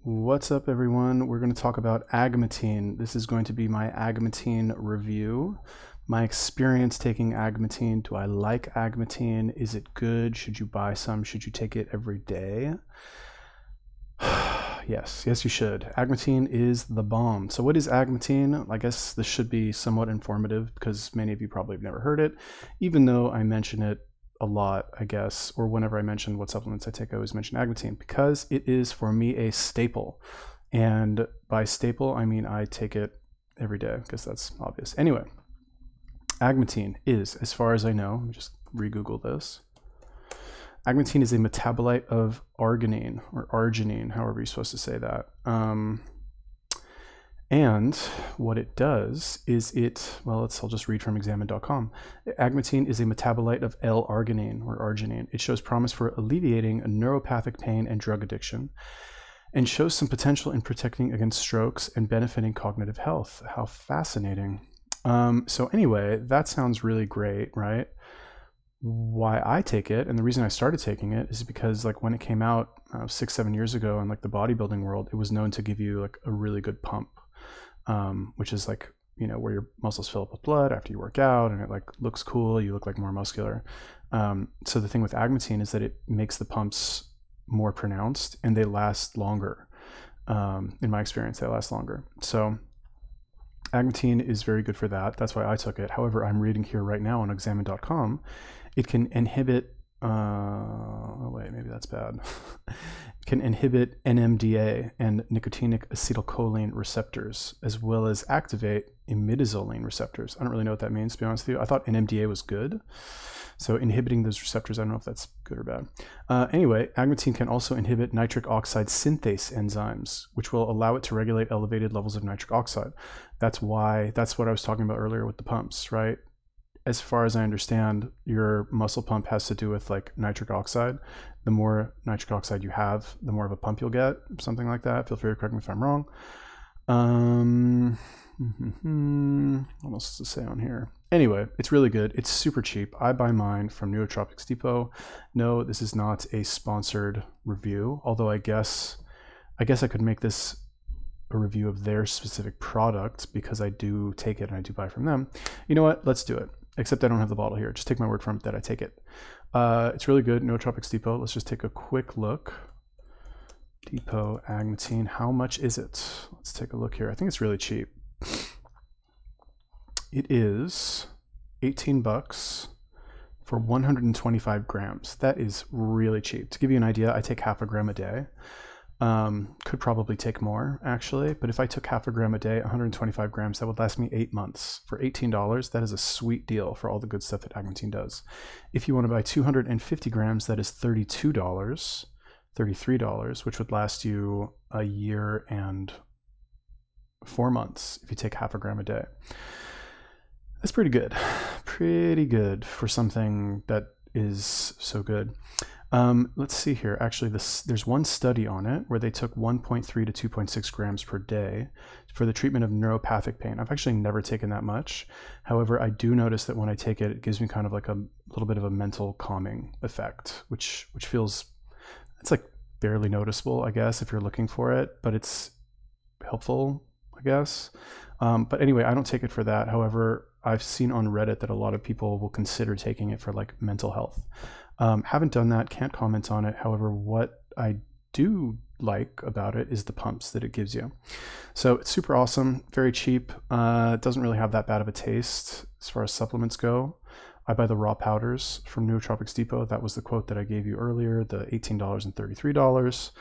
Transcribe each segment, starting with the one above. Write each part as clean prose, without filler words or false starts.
What's up, everyone? We're going to talk about Agmatine. This is going to be my Agmatine review. My experience taking Agmatine. Do I like Agmatine? Is it good? Should you buy some? Should you take it every day? Yes, you should. Agmatine is the bomb. So what is Agmatine? I guess this should be somewhat informative because many of you probably have never heard it, even though I mention it a lot, I guess, or whenever I mention what supplements I take, I always mention Agmatine because it is for me a staple. And by staple, I mean I take it every day because that's obvious. Anyway, Agmatine is, as far as I know, let me just re-Google this. Agmatine is a metabolite of arginine, or arginine, however you're supposed to say that. And what it does is I'll just read from examine.com. Agmatine is a metabolite of L-arginine, or arginine. It shows promise for alleviating neuropathic pain and drug addiction, and shows some potential in protecting against strokes and benefiting cognitive health. How fascinating. So anyway, that sounds really great, right? Why I take it, and the reason I started taking it, is because like when it came out 6-7 years ago in like the bodybuilding world, it was known to give you like a really good pump. Which is like, you know, where your muscles fill up with blood after you work out and it like looks cool, you look like more muscular. So the thing with Agmatine is that it makes the pumps more pronounced and they last longer. In my experience, they last longer. So Agmatine is very good for that. That's why I took it. However, I'm reading here right now on examine.com, it can inhibit oh wait, maybe that's bad. Can inhibit NMDA and nicotinic acetylcholine receptors, as well as activate imidazoline receptors. I don't really know what that means, to be honest with you. I thought NMDA was good. So inhibiting those receptors, I don't know if that's good or bad. Anyway, Agmatine can also inhibit nitric oxide synthase enzymes, which will allow it to regulate elevated levels of nitric oxide. That's what I was talking about earlier with the pumps, right? As far as I understand, your muscle pump has to do with like nitric oxide. The more nitric oxide you have, the more of a pump you'll get, something like that. Feel free to correct me if I'm wrong. What else to say on here? Anyway, it's really good. It's super cheap. I buy mine from Nootropics Depot. No, this is not a sponsored review, although I guess I could make this a review of their specific product because I do take it and I do buy from them. You know what? Let's do it. Except I don't have the bottle here. Just take my word from it that I take it. It's really good. Nootropics Depot. Let's just take a quick look. Depot Agmatine. How much is it? Let's take a look here. I think it's really cheap. It is 18 bucks for 125 grams. That is really cheap. To give you an idea, I take half a gram a day. Could probably take more actually, but if I took half a gram a day, 125 grams, that would last me 8 months. For $18, that is a sweet deal for all the good stuff that Agmatine does. If you want to buy 250 grams, that is $32, $33, which would last you a year and 4 months if you take half a gram a day. That's pretty good. Pretty good for something that is so good. Let's see here. Actually, there's one study on it where they took 1.3 to 2.6 grams per day for the treatment of neuropathic pain. I've actually never taken that much. However, I do notice that when I take it, it gives me kind of like a little bit of a mental calming effect, which feels, it's like barely noticeable, I guess, if you're looking for it, but it's helpful, I guess. But anyway, I don't take it for that. However, I've seen on Reddit that a lot of people will consider taking it for like mental health. Haven't done that, can't comment on it. However, what I do like about it is the pumps that it gives you. So it's super awesome, very cheap. It doesn't really have that bad of a taste as far as supplements go. I buy the raw powders from Nootropics Depot. That was the quote that I gave you earlier, the $18 and $33.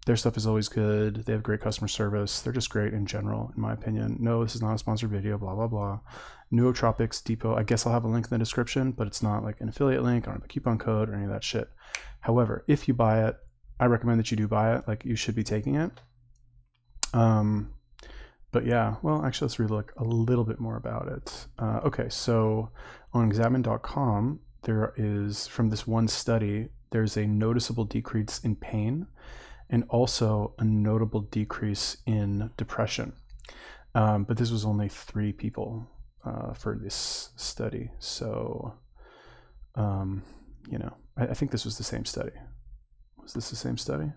Their stuff is always good. They have great customer service. They're just great in general, in my opinion. No, this is not a sponsored video, blah, blah, blah. Nootropics Depot. I guess I'll have a link in the description, but it's not like an affiliate link. I don't have a coupon code or any of that shit. However, if you buy it, I recommend that you do buy it. Like, you should be taking it. But yeah, well, actually, let's read a little bit more about it. Okay, so on examine.com, there is, from this one study, there's a noticeable decrease in pain and also a notable decrease in depression. But this was only 3 people for this study. So, you know, I think this was the same study. Was this the same study?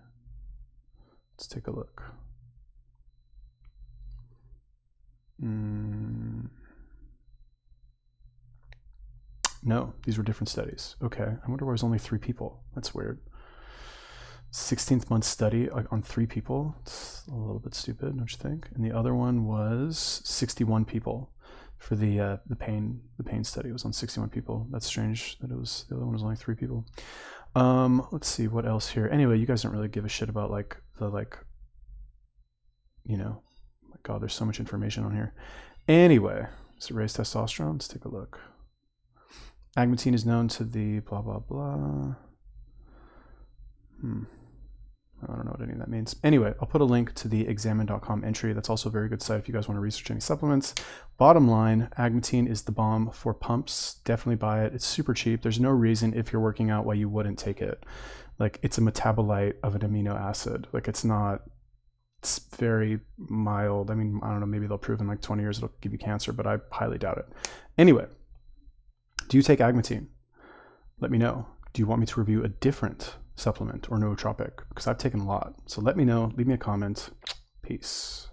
Let's take a look. No, these were different studies. Okay, I wonder why there's only 3 people. That's weird. 16th month study on 3 people. It's a little bit stupid, don't you think? And the other one was 61 people for the pain study. It was on 61 people. That's strange that it was, the other one was only 3 people. Let's see what else here. Anyway, you guys don't really give a shit about like the you know, my God, there's so much information on here. Anyway, does it raise testosterone? Let's take a look. Agmatine is known to the blah, blah, blah. I don't know what any of that means. Anyway, I'll put a link to the examine.com entry. That's also a very good site if you guys want to research any supplements. Bottom line, Agmatine is the bomb for pumps. Definitely buy it. It's super cheap. There's no reason if you're working out why you wouldn't take it. Like, it's a metabolite of an amino acid. Like, it's very mild. I mean, I don't know, maybe they'll prove in like 20 years it'll give you cancer, but I highly doubt it. Anyway, do you take Agmatine? Let me know. Do you want me to review a different supplement or nootropic? Because I've taken a lot. So let me know. Leave me a comment. Peace.